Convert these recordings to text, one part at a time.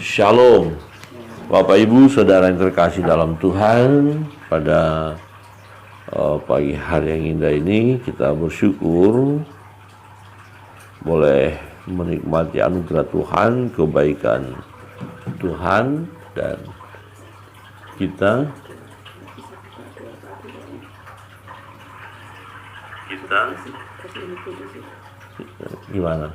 Shalom, Bapak Ibu Saudara yang terkasih dalam Tuhan. Pada pagi hari yang indah ini kita bersyukur boleh menikmati anugerah Tuhan, kebaikan Tuhan, dan kita gimana?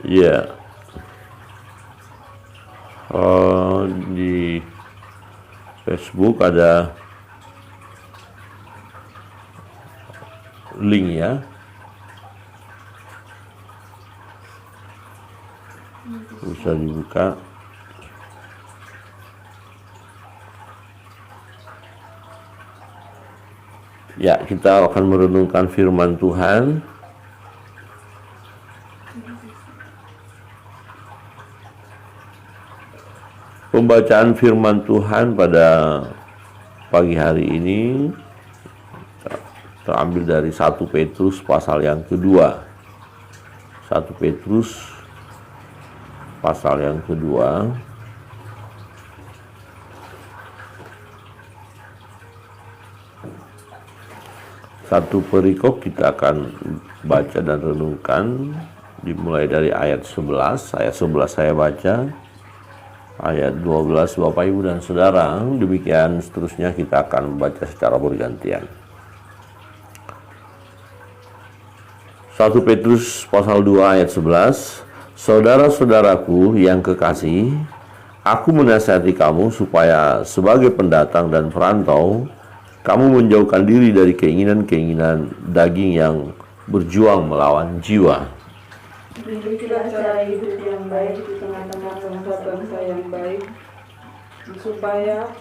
Ya, di Facebook ada link ya. Bisa dibuka. Ya, kita akan merenungkan firman Tuhan. Pembacaan firman Tuhan pada pagi hari ini terambil dari 1 Petrus pasal yang kedua. 1 Petrus pasal yang kedua. Satu perikop kita akan baca dan renungkan, dimulai dari ayat 11. Ayat 11 saya baca, ayat 12 Bapak Ibu dan Saudara, demikian seterusnya kita akan membaca secara bergantian. 1 Petrus pasal 2 ayat 11. Saudara-saudaraku yang kekasih, aku menasihati kamu supaya sebagai pendatang dan perantau, kamu menjauhkan diri dari keinginan-keinginan daging yang berjuang melawan jiwa. Didiklah cara hidup yang baik di tengah-tengah bangsa-bangsa yang baik, supaya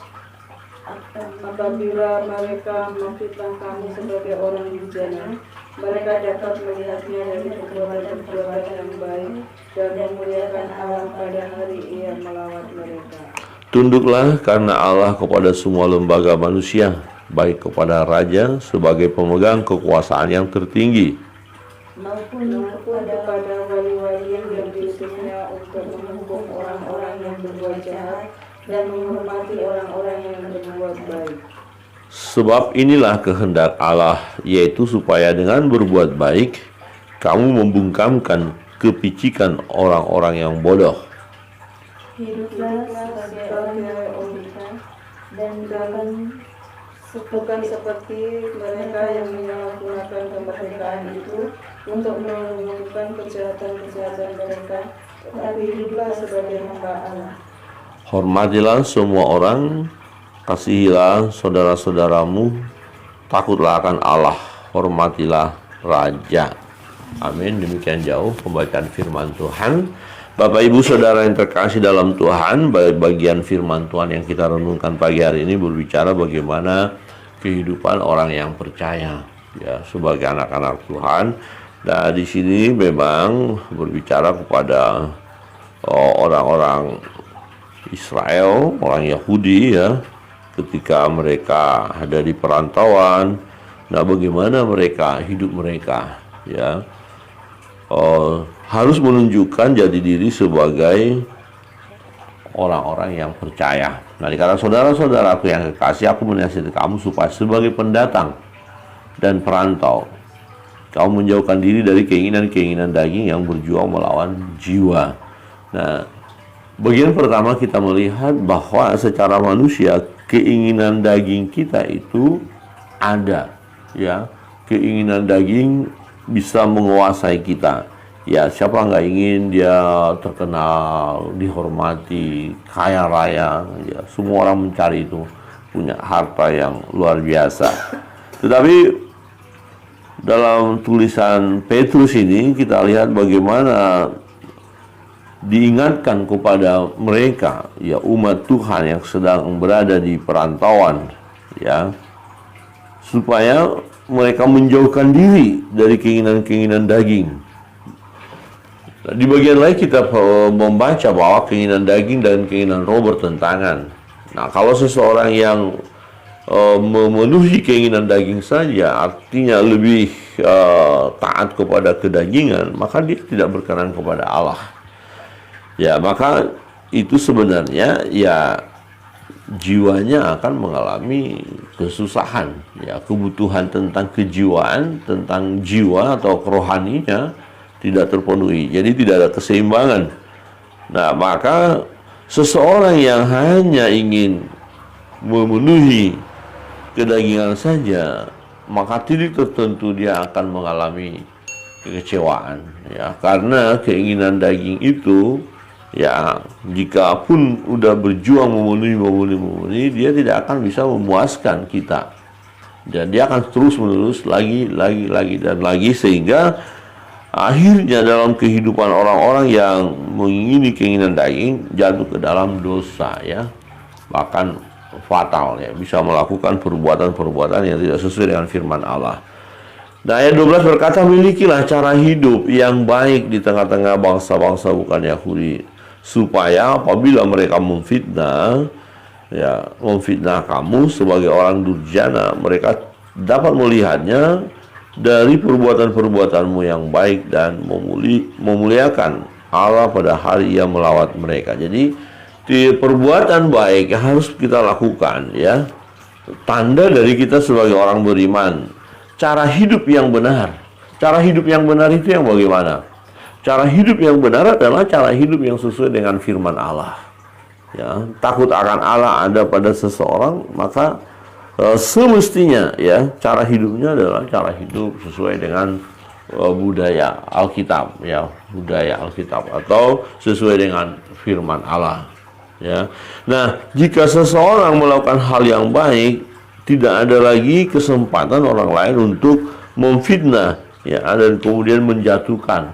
apabila mereka memfitnah kamu sebagai orang bujana, mereka dapat melihatnya dari perbuatan-perbuatan yang baik dan memuliakan Allah pada hari Ia melawat mereka. Tunduklah karena Allah kepada semua lembaga manusia, baik kepada raja sebagai pemegang kekuasaan yang tertinggi, maupun kepada wali-wali yang diutusnya untuk menghukum orang-orang yang berbuat jahat dan menghormati orang-orang yang berbuat baik. Sebab inilah kehendak Allah, yaitu supaya dengan berbuat baik, kamu membungkamkan kepicikan orang-orang yang bodoh. Hiduplah sebagai orang dan jangan bukan seperti mereka yang menyalahgunakan kemerdekaan itu untuk melakukan kejahatan-kejahatan mereka, tetapi hiduplah sebagai hamba Allah. Hormatilah semua orang, kasihilah saudara-saudaramu, takutlah akan Allah, hormatilah raja. Amin. Demikian jauh pembacaan firman Tuhan. Bapak Ibu Saudara yang terkasih dalam Tuhan, bagian firman Tuhan yang kita renungkan pagi hari ini berbicara bagaimana kehidupan orang yang percaya ya sebagai anak-anak Tuhan. Nah, di sini memang berbicara kepada orang-orang Israel, orang Yahudi ya, ketika mereka ada di perantauan. Nah, bagaimana mereka hidup mereka ya, harus menunjukkan jati diri sebagai orang-orang yang percaya. Nah, dikatakan saudara-saudaraku yang kekasih, aku menasihati kamu supaya sebagai pendatang dan perantau, kamu menjauhkan diri dari keinginan-keinginan daging yang berjuang melawan jiwa. Nah, bagian pertama kita melihat bahwa secara manusia keinginan daging kita itu ada, ya. Keinginan daging bisa menguasai kita. Ya, siapa nggak ingin dia terkenal, dihormati, kaya raya, ya. Semua orang mencari itu, punya harta yang luar biasa. Tetapi dalam tulisan Petrus ini kita lihat bagaimana diingatkan kepada mereka, ya, umat Tuhan yang sedang berada di perantauan, ya, supaya mereka menjauhkan diri dari keinginan-keinginan daging. Nah, di bagian lain kita membaca bahwa keinginan daging dan keinginan roh bertentangan. Nah, kalau seseorang yang memenuhi keinginan daging saja, artinya lebih taat kepada kedagingan, maka dia tidak berkenan kepada Allah. Ya, maka itu sebenarnya ya jiwanya akan mengalami kesusahan, ya, kebutuhan tentang kejiwaan, tentang jiwa atau kerohaninya tidak terpenuhi. Jadi tidak ada keseimbangan. Nah, maka seseorang yang hanya ingin memenuhi kedagingan saja, maka titik tertentu dia akan mengalami kekecewaan, ya, karena keinginan daging itu, ya, jika pun udah berjuang memenuhi, dia tidak akan bisa memuaskan kita, dan dia akan terus menerus lagi dan lagi, sehingga akhirnya dalam kehidupan orang-orang yang mengingini keinginan daging jatuh ke dalam dosa, ya, bahkan fatal, ya, bisa melakukan perbuatan-perbuatan yang tidak sesuai dengan firman Allah. Nah, ayat 12 berkata, milikilah cara hidup yang baik di tengah-tengah bangsa-bangsa bukan Yahudi, supaya apabila mereka memfitnah kamu sebagai orang durjana, mereka dapat melihatnya dari perbuatan-perbuatanmu yang baik dan memuliakan Allah pada hari Ia melawat mereka. Jadi perbuatan baik yang harus kita lakukan, ya, tanda dari kita sebagai orang beriman. Cara hidup yang benar. Cara hidup yang benar itu yang bagaimana? Cara hidup yang benar adalah cara hidup yang sesuai dengan firman Allah. Ya, takut akan Allah ada pada seseorang, maka semestinya, ya, cara hidupnya adalah cara hidup sesuai dengan budaya Alkitab, ya, budaya Alkitab atau sesuai dengan firman Allah, ya. Nah, jika seseorang melakukan hal yang baik, tidak ada lagi kesempatan orang lain untuk memfitnah, ya, dan kemudian menjatuhkan.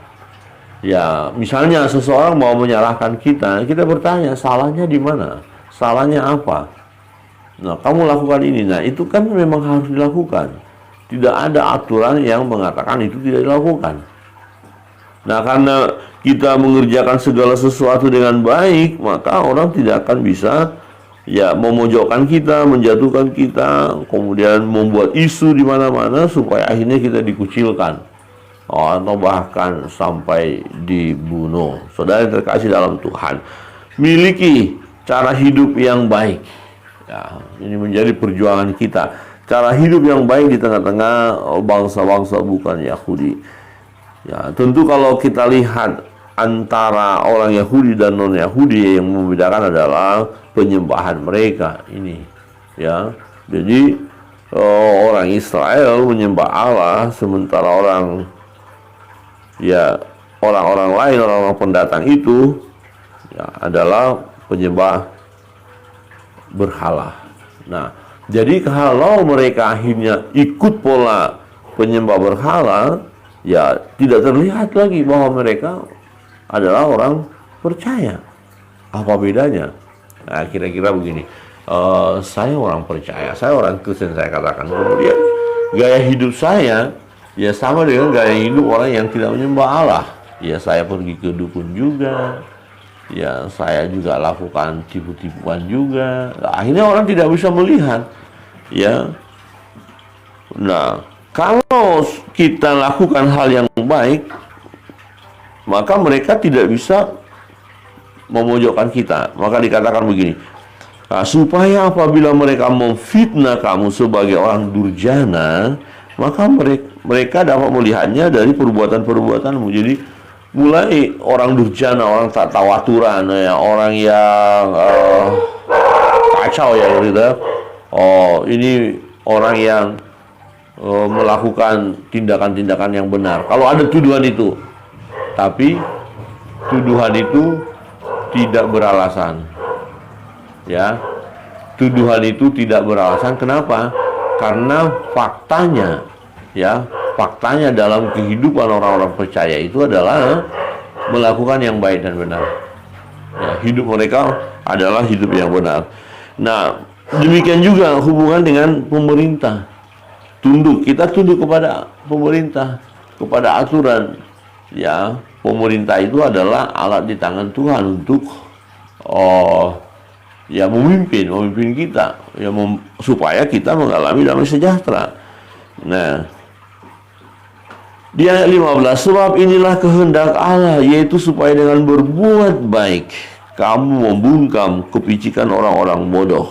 Ya, misalnya seseorang mau menyalahkan kita bertanya, salahnya di mana? Salahnya apa? Nah, kamu lakukan ini. Nah, itu kan memang harus dilakukan. Tidak ada aturan yang mengatakan itu tidak dilakukan. Nah, karena kita mengerjakan segala sesuatu dengan baik, maka orang tidak akan bisa, ya, memojokkan kita, menjatuhkan kita, kemudian membuat isu di mana-mana supaya akhirnya kita dikucilkan, atau bahkan sampai dibunuh. Saudara yang terkasih dalam Tuhan, miliki cara hidup yang baik. Ya, ini menjadi perjuangan kita. Cara hidup yang baik di tengah-tengah bangsa-bangsa bukan Yahudi. Ya, tentu kalau kita lihat antara orang Yahudi dan non-Yahudi, yang membedakan adalah penyembahan mereka ini. Ya, jadi orang Israel menyembah Allah, sementara orang lain, orang-orang pendatang itu, ya, adalah penyembah berhala. Nah, jadi kalau mereka akhirnya ikut pola penyembah berhala, ya, tidak terlihat lagi bahwa mereka adalah orang percaya. Apa bedanya? Nah, kira-kira begini. Saya orang percaya, saya orang Kristen, saya katakan, kemudian gaya hidup saya, ya, sama dengan gaya hidup orang yang tidak menyembah Allah. Ya, saya pergi ke dukun juga, ya, saya juga lakukan tipu-tipuan juga. Nah, akhirnya orang tidak bisa melihat, ya. Nah, kalau kita lakukan hal yang baik, maka mereka tidak bisa memojokkan kita. Maka dikatakan begini, nah, supaya apabila mereka memfitnah kamu sebagai orang durjana, maka mereka dapat melihatnya dari perbuatan-perbuatanmu. Jadi mulai orang durjana, orang tak tahu aturan, ya, orang yang kacau, ya, gitu. Oh, ini orang yang melakukan tindakan-tindakan yang benar. Kalau ada tuduhan itu, tapi tuduhan itu tidak beralasan. Ya, tuduhan itu tidak beralasan. Kenapa? Karena faktanya, ya, faktanya dalam kehidupan orang-orang percaya itu adalah melakukan yang baik dan benar. Ya, hidup mereka adalah hidup yang benar. Nah, demikian juga hubungan dengan pemerintah. Kita tunduk kepada pemerintah, kepada aturan. Ya, pemerintah itu adalah alat di tangan Tuhan untuk ya, memimpin kita, ya, supaya kita mengalami damai sejahtera. Nah, Di ayat 15, sebab inilah kehendak Allah, yaitu supaya dengan berbuat baik kamu membungkam kepicikan orang-orang bodoh.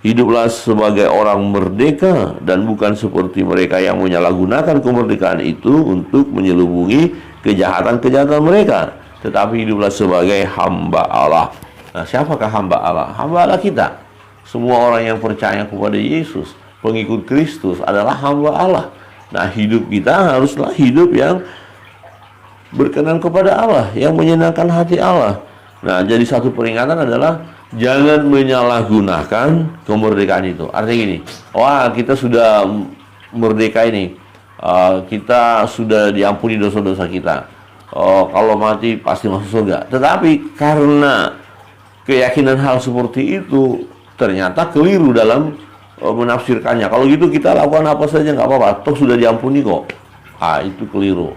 Hiduplah sebagai orang merdeka dan bukan seperti mereka yang menyalahgunakan kemerdekaan itu untuk menyelubungi kejahatan-kejahatan mereka, tetapi hiduplah sebagai hamba Allah. Nah, siapakah hamba Allah? Hamba Allah kita. Semua orang yang percaya kepada Yesus, pengikut Kristus, adalah hamba Allah. Nah, hidup kita haruslah hidup yang berkenan kepada Allah, yang menyenangkan hati Allah. Nah, jadi satu peringatan adalah jangan menyalahgunakan kemerdekaan itu. Artinya gini, wah kita sudah merdeka ini, kita sudah diampuni dosa-dosa kita. Kalau mati pasti masuk surga. Tetapi karena keyakinan hal seperti itu ternyata keliru dalam menafsirkannya. Kalau gitu kita lakukan apa saja nggak apa-apa, toh sudah diampuni kok. Itu keliru.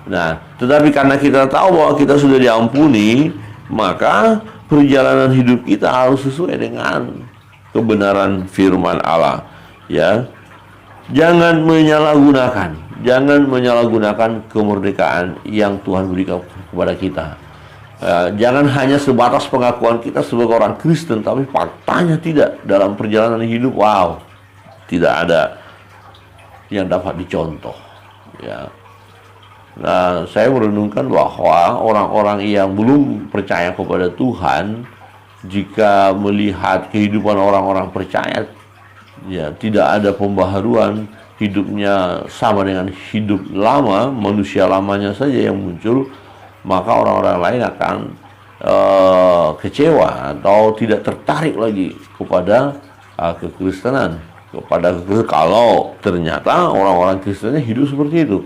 Nah, tetapi karena kita tahu bahwa kita sudah diampuni, maka perjalanan hidup kita harus sesuai dengan kebenaran firman Allah. Ya, jangan menyalahgunakan kemerdekaan yang Tuhan berikan kepada kita. Jangan hanya sebatas pengakuan kita sebagai orang Kristen, tapi faktanya tidak dalam perjalanan hidup. Wow, tidak ada yang dapat dicontoh. Ya. Nah, saya merenungkan bahwa orang-orang yang belum percaya kepada Tuhan, jika melihat kehidupan orang-orang percaya, ya tidak ada pembaharuan, hidupnya sama dengan hidup lama, manusia lamanya saja yang muncul, maka orang-orang lain akan kecewa atau tidak tertarik lagi kepada kekristenan, kalau ternyata orang-orang Kristennya hidup seperti itu.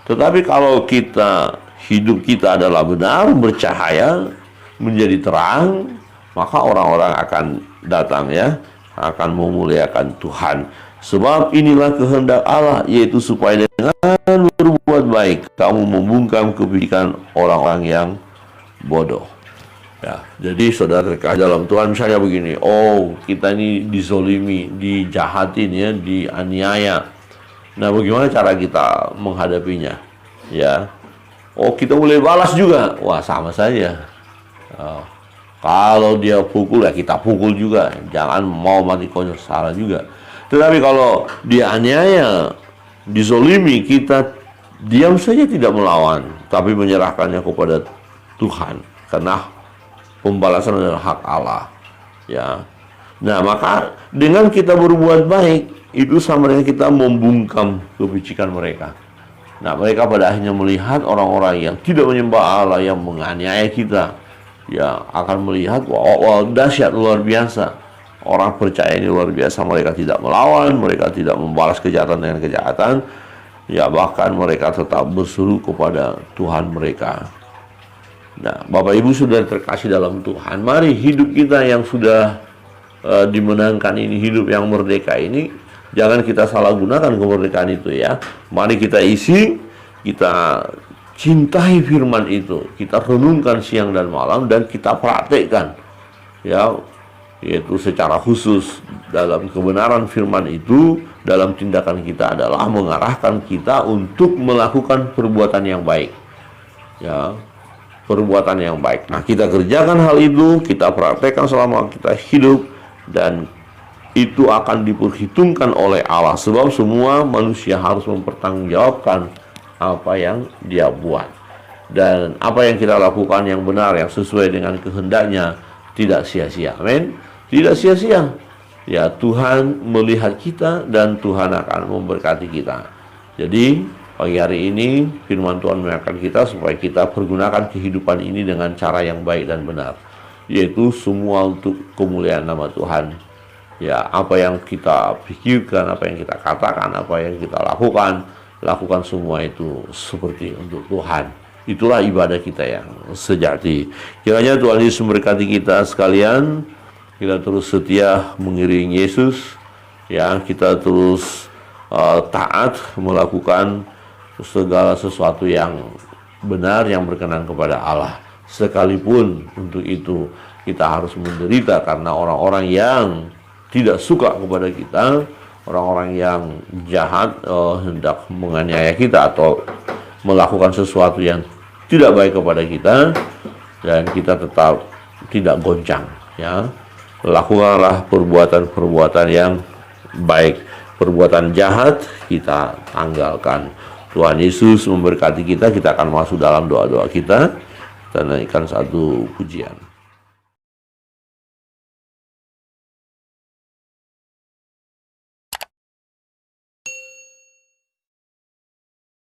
Tetapi kalau hidup kita adalah benar, bercahaya, menjadi terang, maka orang-orang akan datang, ya, akan memuliakan Tuhan. Sebab inilah kehendak Allah, yaitu supaya dengan berbuat baik kamu membungkam kepicikan orang-orang yang bodoh. Ya, jadi saudara terkasih dalam Tuhan, misalnya begini, kita ini dizolimi, dijahatin, ya, dianiaya. Nah, bagaimana cara kita menghadapinya? Ya, kita boleh balas juga. Wah, sama saja. Kalau dia pukul, ya kita pukul juga. Jangan mau mati konyol, salah juga. Tetapi kalau dia aniaya, dizolimi, kita diam saja, tidak melawan, tapi menyerahkannya kepada Tuhan, karena pembalasan adalah hak Allah. Ya. Nah, maka dengan kita berbuat baik, itu sama dengan kita membungkam kepicikan mereka. Nah, mereka pada akhirnya melihat orang-orang yang tidak menyembah Allah, yang menganiaya kita, ya akan melihat, wah dahsyat, luar biasa. Orang percaya ini luar biasa, mereka tidak melawan, mereka tidak membalas kejahatan dengan kejahatan, ya bahkan mereka tetap berseru kepada Tuhan mereka. Nah, Bapak Ibu sudah terkasih dalam Tuhan, mari hidup kita yang sudah dimenangkan ini, hidup yang merdeka ini, jangan kita salah gunakan kemerdekaan itu, ya. Mari kita isi, kita cintai firman itu, kita renungkan siang dan malam, dan kita praktekkan, ya, yaitu secara khusus dalam kebenaran firman itu, dalam tindakan kita adalah mengarahkan kita untuk melakukan perbuatan yang baik, ya, perbuatan yang baik. Nah, kita kerjakan hal itu, kita praktekkan selama kita hidup, dan itu akan diperhitungkan oleh Allah, sebab semua manusia harus mempertanggungjawabkan apa yang dia buat, dan apa yang kita lakukan yang benar, yang sesuai dengan kehendaknya, tidak sia-sia. Amin. Tidak sia-sia. Ya, Tuhan melihat kita dan Tuhan akan memberkati kita. Jadi pagi hari ini firman Tuhan mengingatkan kita supaya kita pergunakan kehidupan ini dengan cara yang baik dan benar, yaitu semua untuk kemuliaan nama Tuhan. Ya, apa yang kita pikirkan, apa yang kita katakan, apa yang kita lakukan semua itu seperti untuk Tuhan. Itulah ibadah kita yang sejati. Kiranya Tuhan Yesus memberkati kita sekalian. Kita terus setia mengiringi Yesus, ya, kita terus taat melakukan segala sesuatu yang benar, yang berkenan kepada Allah. Sekalipun untuk itu kita harus menderita karena orang-orang yang tidak suka kepada kita, orang-orang yang jahat hendak menganiaya kita atau melakukan sesuatu yang tidak baik kepada kita, dan kita tetap tidak goncang, ya. Lakukanlah perbuatan-perbuatan yang baik, perbuatan jahat kita tanggalkan. Tuhan Yesus memberkati kita. Kita akan masuk dalam doa-doa kita. Kita naikkan satu pujian.